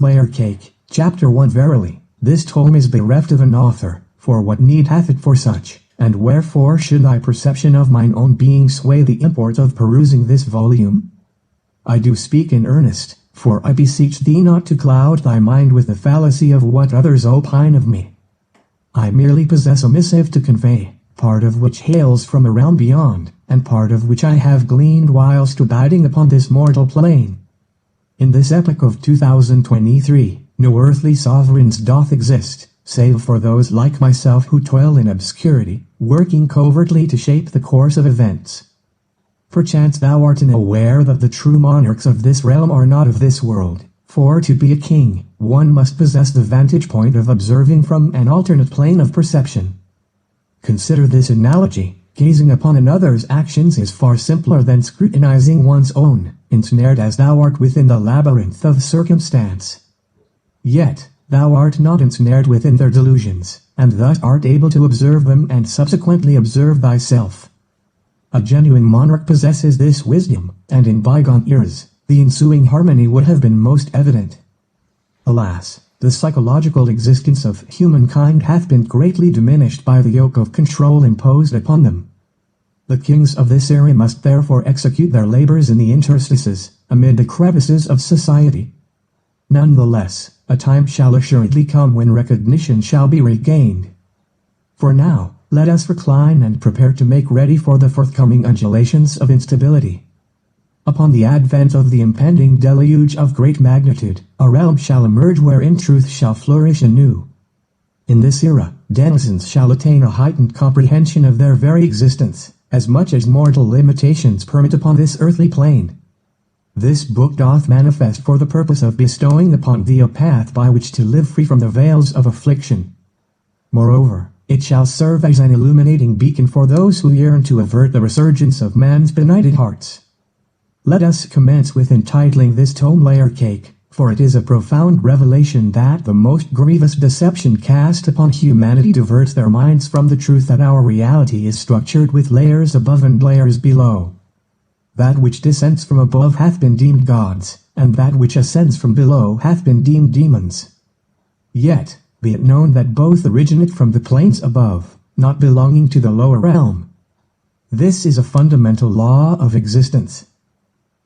Layer Cake, Chapter 1. Verily, this tome is bereft of an author, for what need hath it for such, and wherefore should thy perception of mine own being sway the import of perusing this volume? I do speak in earnest, for I beseech thee not to cloud thy mind with the fallacy of what others opine of me. I merely possess a missive to convey, part of which hails from a realm beyond, and part of which I have gleaned whilst abiding upon this mortal plane. In this epoch of 2023, no earthly sovereigns doth exist, save for those like myself who toil in obscurity, working covertly to shape the course of events. Perchance thou art unaware that the true monarchs of this realm are not of this world, for to be a king, one must possess the vantage point of observing from an alternate plane of perception. Consider this analogy. Gazing upon another's actions is far simpler than scrutinizing one's own, ensnared as thou art within the labyrinth of circumstance. Yet, thou art not ensnared within their delusions, and thus art able to observe them and subsequently observe thyself. A genuine monarch possesses this wisdom, and in bygone eras, the ensuing harmony would have been most evident. Alas, the psychological existence of humankind hath been greatly diminished by the yoke of control imposed upon them. The kings of this era must therefore execute their labors in the interstices, amid the crevices of society. Nonetheless, a time shall assuredly come when recognition shall be regained. For now, let us recline and prepare to make ready for the forthcoming undulations of instability. Upon the advent of the impending deluge of great magnitude, a realm shall emerge wherein truth shall flourish anew. In this era, denizens shall attain a heightened comprehension of their very existence, as much as mortal limitations permit upon this earthly plane. This book doth manifest for the purpose of bestowing upon thee a path by which to live free from the veils of affliction. Moreover, it shall serve as an illuminating beacon for those who yearn to avert the resurgence of man's benighted hearts. Let us commence with entitling this tome Layer Cake, for it is a profound revelation that the most grievous deception cast upon humanity diverts their minds from the truth that our reality is structured with layers above and layers below. That which descends from above hath been deemed gods, and that which ascends from below hath been deemed demons. Yet, be it known that both originate from the planes above, not belonging to the lower realm. This is a fundamental law of existence.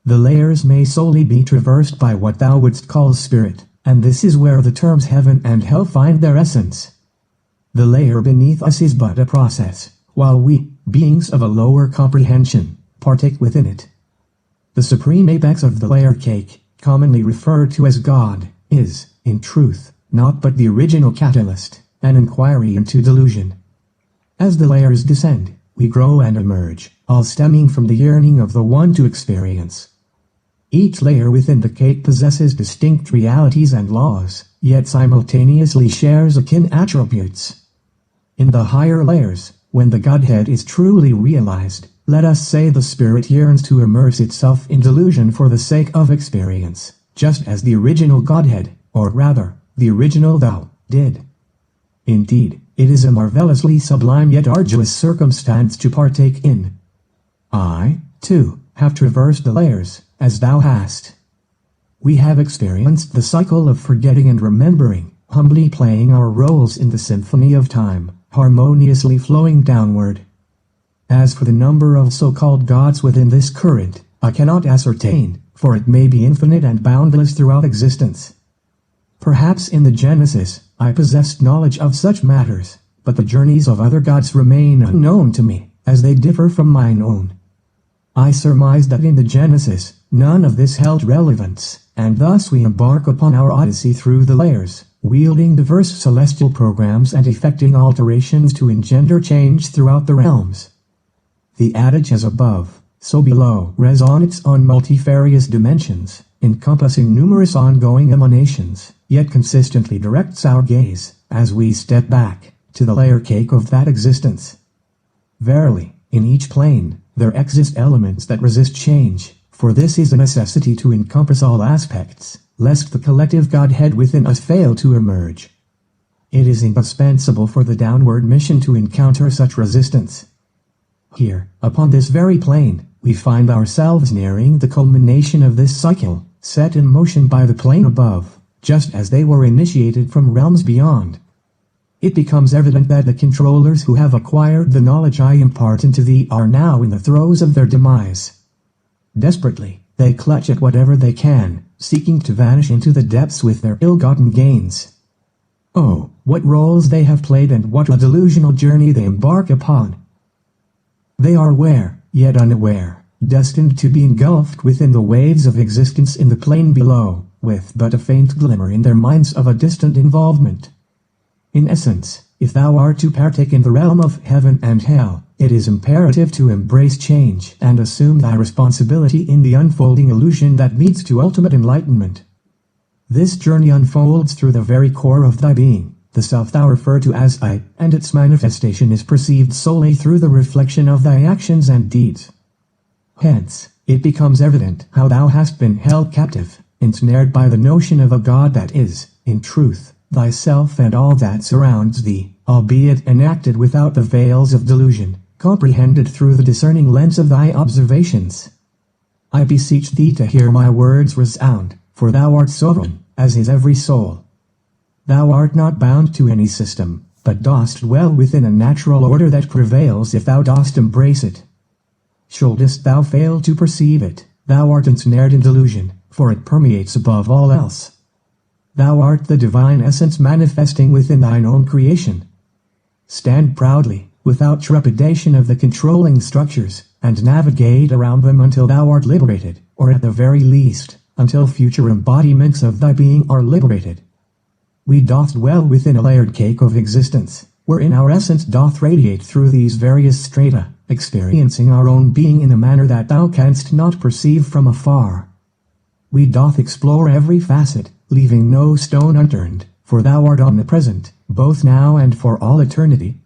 The layers may solely be traversed by what thou wouldst call spirit, and this is where the terms heaven and hell find their essence. The layer beneath us is but a process, while we, beings of a lower comprehension, partake within it. The supreme apex of the layer cake, commonly referred to as God, is, in truth, not but the original catalyst, an inquiry into delusion. As the layers descend, we grow and emerge, all stemming from the yearning of the one to experience. Each layer within the cake possesses distinct realities and laws, yet simultaneously shares akin attributes. In the higher layers, when the Godhead is truly realized, let us say the spirit yearns to immerse itself in delusion for the sake of experience, just as the original Godhead, or rather, the original Thou, did. Indeed, it is a marvelously sublime yet arduous circumstance to partake in. I, too, have traversed the layers, as thou hast. We have experienced the cycle of forgetting and remembering, humbly playing our roles in the symphony of time, harmoniously flowing downward. As for the number of so-called gods within this current, I cannot ascertain, for it may be infinite and boundless throughout existence. Perhaps in the Genesis, I possessed knowledge of such matters, but the journeys of other gods remain unknown to me, as they differ from mine own. I surmise that in the Genesis, none of this held relevance, and thus we embark upon our odyssey through the layers, wielding diverse celestial programs and effecting alterations to engender change throughout the realms. The adage as above, so below resonates on multifarious dimensions, encompassing numerous ongoing emanations, yet consistently directs our gaze, as we step back, to the layer cake of that existence. Verily, in each plane, there exist elements that resist change, for this is a necessity to encompass all aspects, lest the collective Godhead within us fail to emerge. It is indispensable for the downward mission to encounter such resistance. Here, upon this very plane, we find ourselves nearing the culmination of this cycle, set in motion by the plane above, just as they were initiated from realms beyond. It becomes evident that the controllers who have acquired the knowledge I impart into thee are now in the throes of their demise. Desperately, they clutch at whatever they can, seeking to vanish into the depths with their ill-gotten gains. Oh, what roles they have played and what a delusional journey they embark upon! They are aware, yet unaware, destined to be engulfed within the waves of existence in the plane below, with but a faint glimmer in their minds of a distant involvement. In essence, if thou art to partake in the realm of heaven and hell, it is imperative to embrace change and assume thy responsibility in the unfolding illusion that leads to ultimate enlightenment. This journey unfolds through the very core of thy being, the self thou refer to as I, and its manifestation is perceived solely through the reflection of thy actions and deeds. Hence, it becomes evident how thou hast been held captive, ensnared by the notion of a God that is, in truth, thyself and all that surrounds thee, albeit enacted without the veils of delusion, comprehended through the discerning lens of thy observations. I beseech thee to hear my words resound, for thou art sovereign, as is every soul. Thou art not bound to any system, but dost dwell within a natural order that prevails if thou dost embrace it. Shouldest thou fail to perceive it, thou art ensnared in delusion, for it permeates above all else. Thou art the divine essence manifesting within thine own creation. Stand proudly, without trepidation of the controlling structures, and navigate around them until thou art liberated, or at the very least, until future embodiments of thy being are liberated. We doth dwell within a layered cake of existence, wherein our essence doth radiate through these various strata, experiencing our own being in a manner that thou canst not perceive from afar. We doth explore every facet, leaving no stone unturned, for thou art omnipresent, both now and for all eternity.